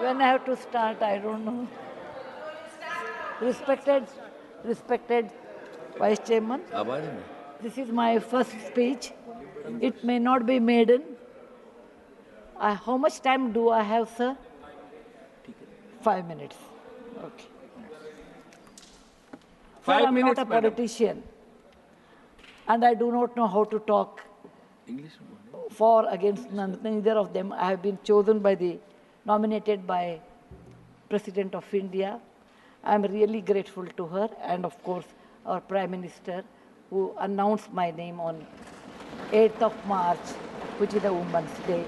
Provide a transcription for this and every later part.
When I have to start, I don't know. Respected Vice Chairman, this is my first speech. It may not be maiden. How much time do I have, sir? 5 minutes. Okay. Sir, I'm not a politician, and I do not know how to talk for against neither of them. I have been chosen nominated by President of India. I am really grateful to her, and of course our Prime Minister, who announced my name on 8th of March, which is the Women's Day,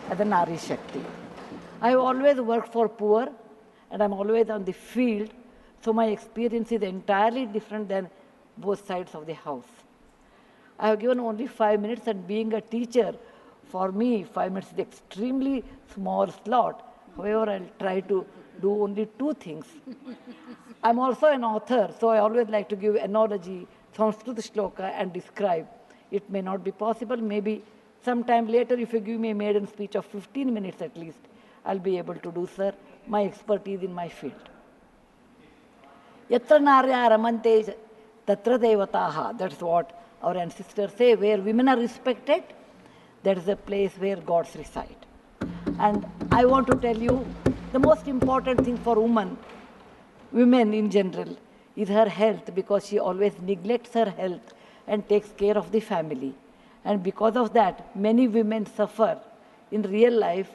as a Nari Shakti. I have always worked for poor, and I'm always on the field, so my experience is entirely different than both sides of the house. I have given only 5 minutes, and being a teacher, for me, 5 minutes is extremely small slot. However, I'll try to do only 2 things. I'm also an author, so I always like to give analogy, Sanskrit shloka, and describe. It may not be possible. Maybe sometime later, if you give me a maiden speech of 15 minutes at least, I'll be able to do, sir, my expertise in my field. Yatra narya ramante tatra devataha. That's what our ancestors say. Where women are respected, that is a place where gods reside. And I want to tell you, the most important thing for women in general, is her health, because she always neglects her health and takes care of the family. And because of that, many women suffer in real life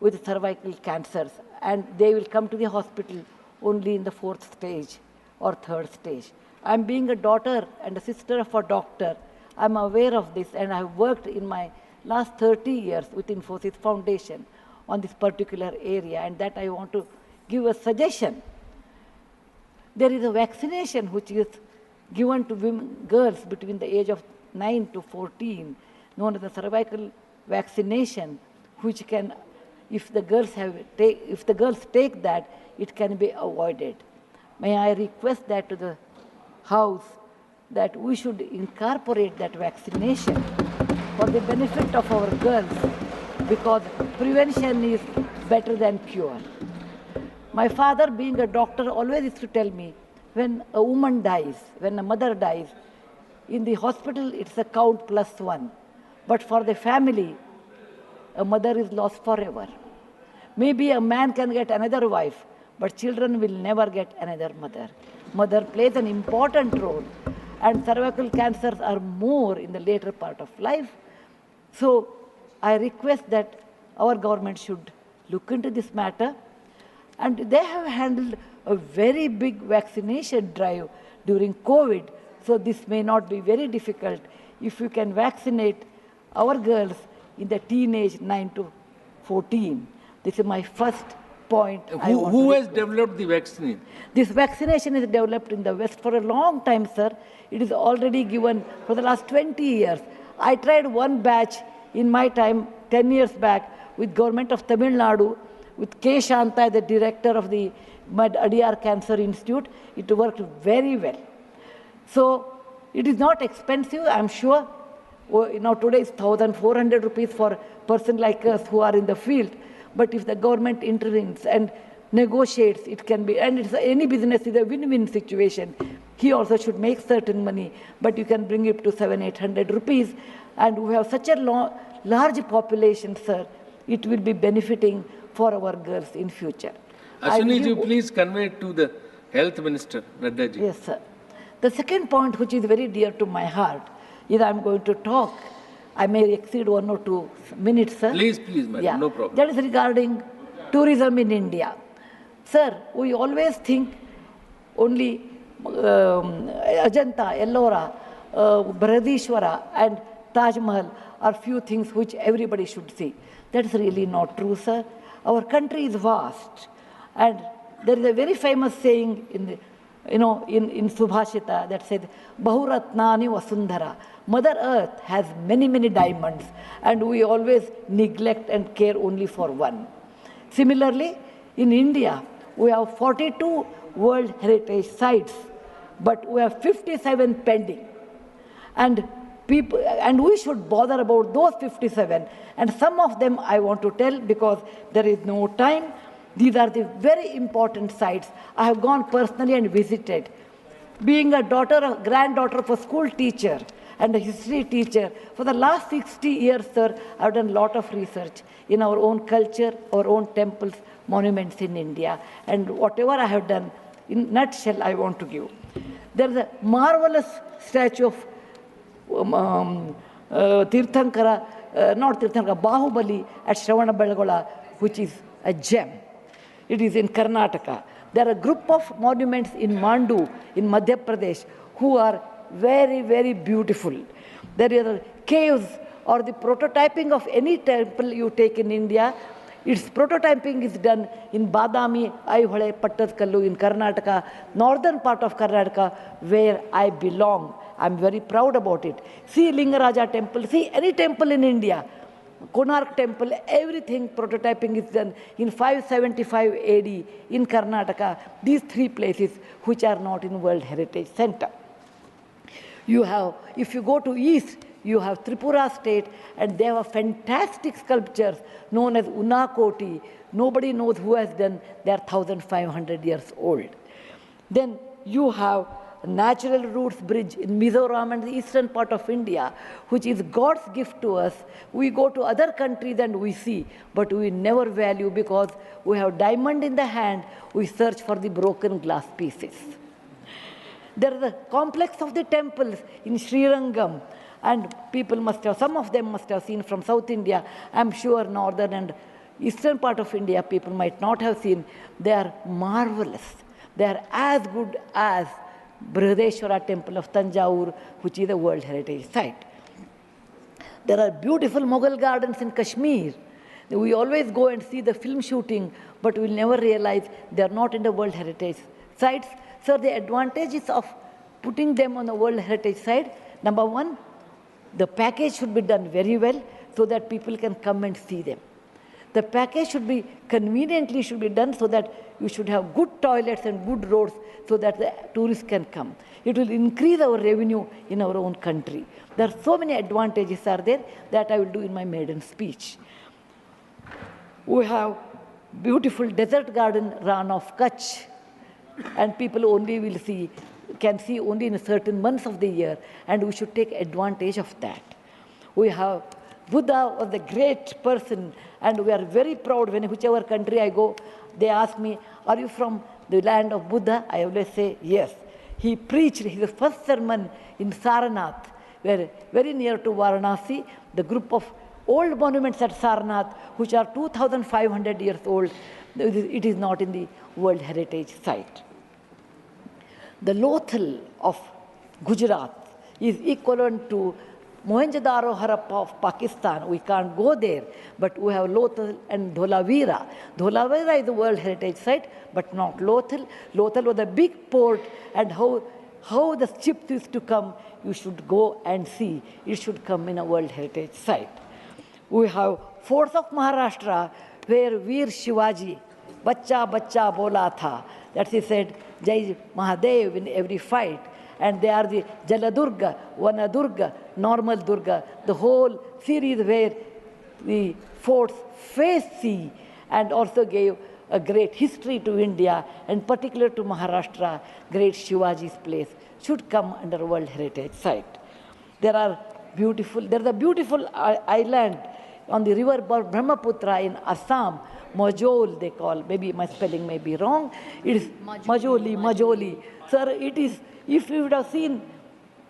with cervical cancers, and they will come to the hospital only in the 4th stage or 3rd stage. I'm being a daughter and a sister of a doctor. I'm aware of this, and I've worked in my last 30 years with Infosys Foundation on this particular area, and that I want to give a suggestion. There is a vaccination which is given to girls between the age of 9 to 14, known as the cervical vaccination, which can, if the girls take that, it can be avoided. May I request that to the House, that we should incorporate that vaccination for the benefit of our girls, because prevention is better than cure. My father, being a doctor, always used to tell me, when a woman dies, when a mother dies, in the hospital it's a count +1. But for the family, a mother is lost forever. Maybe a man can get another wife, but children will never get another mother. Mother plays an important role, and cervical cancers are more in the later part of life. So I request that our government should look into this matter. And they have handled a very big vaccination drive during COVID, so this may not be very difficult if you can vaccinate our girls in the teenage 9 to 14. This is my first point. Who has developed the vaccine? This vaccination is developed in the West for a long time, sir. It is already given for the last 20 years. I tried one batch in my time, 10 years back, with government of Tamil Nadu, with K. Shanta, the director of the Adiyar Cancer Institute. It worked very well. So it is not expensive, I'm sure. Today it's 1,400 rupees for a person like us who are in the field. But if the government intervenes and negotiates, it can be, and any business is a win-win situation. He also should make certain money, but you can bring it to 700-800 rupees. And we have such a large population, sir, it will be benefiting for our girls in future. Ashwini, please convey it to the Health Minister, Rajya ji. Yes, sir. The second point, which is very dear to my heart, is I'm going to talk. I may exceed 1 or 2 minutes, sir. Please, madam, no problem. That is regarding tourism in India. Sir, we always think only Ajanta, Ellora, Bharadishwara, and Taj Mahal are few things which everybody should see. That's really not true, sir. Our country is vast, and there is a very famous saying in Subhashita that says, Bahuratnani Vasundhara. Mother Earth has many, many diamonds, and we always neglect and care only for one. Similarly, in India, we have 42 World Heritage Sites, but we have 57 pending. And we should bother about those 57. And some of them I want to tell because there is no time. These are the very important sites. I have gone personally and visited. Being a granddaughter of a school teacher and a history teacher, for the last 60 years, sir, I have done a lot of research in our own culture, our own temples, monuments in India, and whatever I have done, in nutshell, I want to give. There is a marvelous statue of Bahubali at Shravanabelagola, which is a gem. It is in Karnataka. There are a group of monuments in Mandu, in Madhya Pradesh, who are very, very beautiful. There are caves or the prototyping of any temple you take in India. Its prototyping is done in Badami, Aihole, Pattadkallu in Karnataka, northern part of Karnataka, where I belong. I'm very proud about it. See Lingaraja temple, see any temple in India, Konark temple, everything prototyping is done in 575 AD in Karnataka. These three places which are not in World Heritage Center. You have, if you go to east, you have Tripura state, and they have fantastic sculptures known as Unakoti. Nobody knows who has done. They are 1,500 years old. Then you have Natural Roots Bridge in Mizoram and the eastern part of India, which is God's gift to us. We go to other countries and we see, but we never value because we have diamond in the hand, we search for the broken glass pieces. There is a complex of the temples in Srirangam, and people must have, some of them must have seen from South India. I'm sure northern and eastern part of India people might not have seen. They are marvelous. They are as good as Brihadeshwara temple of Tanjavur, which is a World Heritage Site. There are beautiful Mughal gardens in Kashmir. We always go and see the film shooting, but we'll never realize they are not in the World Heritage Sites. So the advantages of putting them on the World Heritage Site, number one, the package should be done very well so that people can come and see them. The package should be conveniently should be done so that you should have good toilets and good roads so that the tourists can come. It will increase our revenue in our own country. There are so many advantages are there that I will do in my maiden speech. We have beautiful desert garden Ran of Kutch, and people only will see, can see only in certain months of the year, and we should take advantage of that. We have Buddha was a great person, and we are very proud when whichever country I go, they ask me, are you from the land of Buddha? I always say, yes. He preached his first sermon in Sarnath, where very near to Varanasi, the group of old monuments at Sarnath, which are 2,500 years old, it is not in the World Heritage Site. The Lothal of Gujarat is equivalent to Mohenjo-daro Harappa of Pakistan. We can't go there, but we have Lothal and Dholavira. Dholavira is a World Heritage Site, but not Lothal. Lothal was a big port, and how the ships used to come, you should go and see. It should come in a World Heritage Site. We have forts of Maharashtra, where Veer Shivaji, Bachcha Bachcha Bola Tha, that he said, Jai Mahadev in every fight. And they are the Jaladurga, Vanadurga, Normal Durga, the whole series where the forts face sea, and also gave a great history to India, and particular to Maharashtra, great Shivaji's place should come under World Heritage Site. There is a beautiful island on the river Brahmaputra in Assam, Majol they call, maybe my spelling may be wrong. It is Majoli. Sir, it is, if you would have seen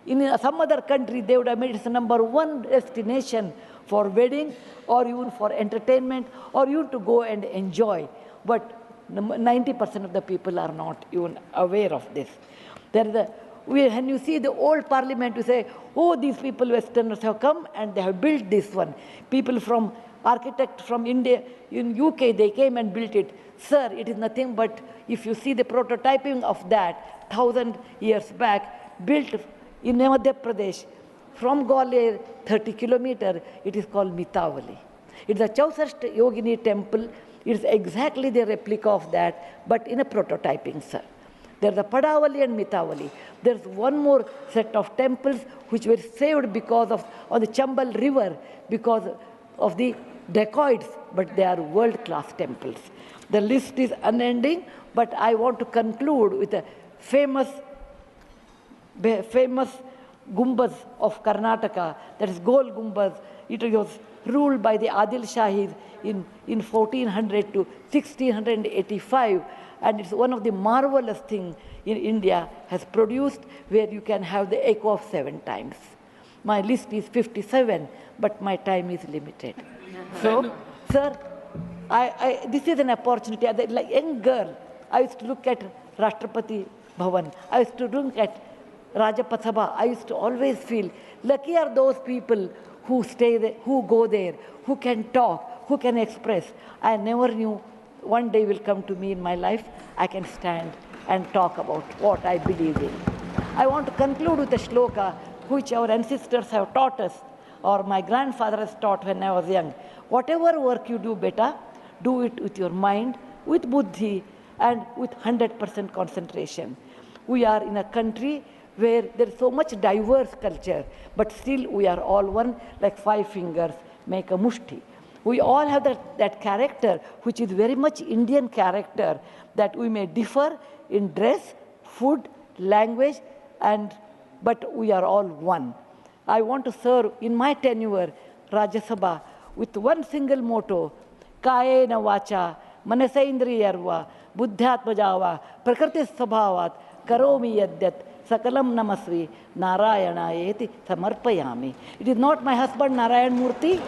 in some other country, they would have made it the #1 destination for wedding or even for entertainment or even to go and enjoy. But 90% of the people are not even aware of this. When you see the old parliament, you say, oh, these people, Westerners have come and they have built this one. People from architects from India, in UK, they came and built it. Sir, it is nothing but, if you see the prototyping of that 1,000 years back, built in Madhya Pradesh, from Gwalior, 30 kilometers, it is called Mitavali. It's a Chausashta Yogini temple. It's exactly the replica of that, but in a prototyping, sir. There's a Padavali and Mitavali. There's one more set of temples which were saved because of on the Chambal River, because of the dacoits. but they are world-class temples. The list is unending, but I want to conclude with a famous Gumbaz of Karnataka, that is Gol Gumbaz. It was ruled by the Adil Shahis in 1400 to 1685, and it's one of the marvelous things in India has produced, where you can have the echo of 7 times. My list is 57, but my time is limited. So, sir, this is an opportunity. As a young girl, I used to look at Rashtrapati Bhavan. I used to look at Rajya Sabha. I used to always feel lucky are those people who stay there, who go there, who can talk, who can express. I never knew one day will come to me in my life, I can stand and talk about what I believe in. I want to conclude with a shloka which our ancestors have taught us, or my grandfather has taught when I was young. Whatever work you do, beta, do it with your mind, with buddhi, and with 100% concentration. We are in a country where there is so much diverse culture, but still we are all one, like 5 fingers make a mushti. We all have that character, which is very much Indian character, that we may differ in dress, food, language, but we are all one. I want to serve in my tenure Rajya Sabha with one single motto: Kayena vacha, manasaindriyarva, buddhyatmajava, prakriti sabhavat, karomi yadyat, sakalam namasvi, narayana samarpayami. It is not my husband Narayan Murty.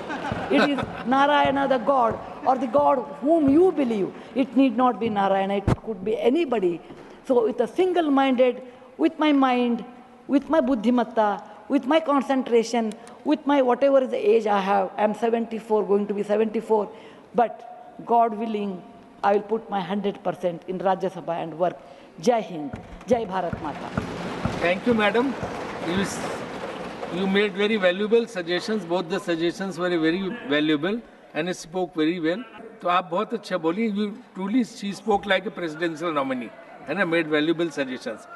It is Narayana the God, or the God whom you believe. It need not be Narayana, it could be anybody. So with a single-minded, with my mind, with my buddhimatta, with my concentration, with my whatever is the age I have, I am 74, going to be 74, but God willing, I will put my 100% in Rajya Sabha and work. Jai Hind, Jai Bharat Mata. Thank you, madam. You made very valuable suggestions. Both the suggestions were very valuable and it spoke very well. So आप बहुत अच्छा बोली. You truly, she spoke like a presidential nominee and made valuable suggestions.